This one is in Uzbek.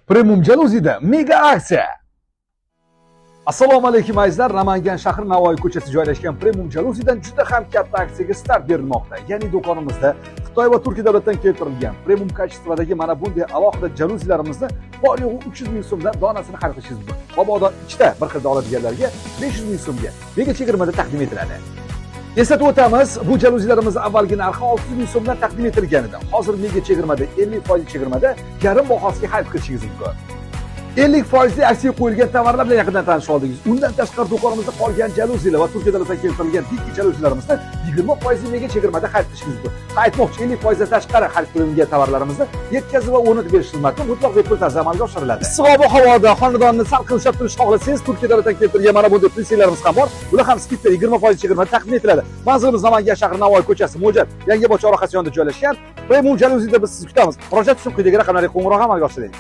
Premium Jaluzida mega aksiya. Assalomu alaykum azizlar, Namangan shahri Navoiy ko'chasi joylashgan Premium Jaluzidan juda ham katta aksiyaga start berilmoqda. Ya'ni do'konimizda Xitoy va Turkiya davlatidan keltirilgan premium kачестводagi mana bunday alohida jaluzilarimizni bor yo'g'i 300 ming so'mdan donasini xarid qilishingiz mumkin. Mabodo ikkita bir xilda oladiganlarga 500 ming so'mga mega chegirmada taqdim etiladi. Eslatib o'tamiz, bu jaluzilarimiz avvalgi narxi 600 ming so'mdan taqdim etilgan edi. Hozir mega chegirmada 50% chegirmada yarim bahosiga xarid qilishingiz mumkin. 50% aksiya qo'yilgan tovarlar bilan yaqindan tanisha oldingiz. Undan tashqari do'konimizda qolgan jaluzilar va Turkiya davlatidan keltirilgan dikki jaluzilarimizni 20% mega chegirmada xarid qilishingiz mumkin. Aytmoqchi, 50% tashqari xarid qilingan tovarlarimizni yetkazib va o'rnatib berish xizmati mutlaq bepul tarzda amalga oshiriladi. Issiq ob-havoda xonadonni salqin ushlab turishni xohlasangiz, Turkiya davlatidan keltirilgan mana bunday prinsiyalarimiz ham bor. Ular ham skidda 20% chegirmada taqdim etiladi. Manzilimiz Namangan shahri Navoiy ko'chasi Mo'jad, Yangi bog'cha orqasi yonida joylashgan. Premium Jaluzida biz sizni kutamiz. Murojaat uchun quyidagi raqamlarga qo'ng'iroq amalga oshiring.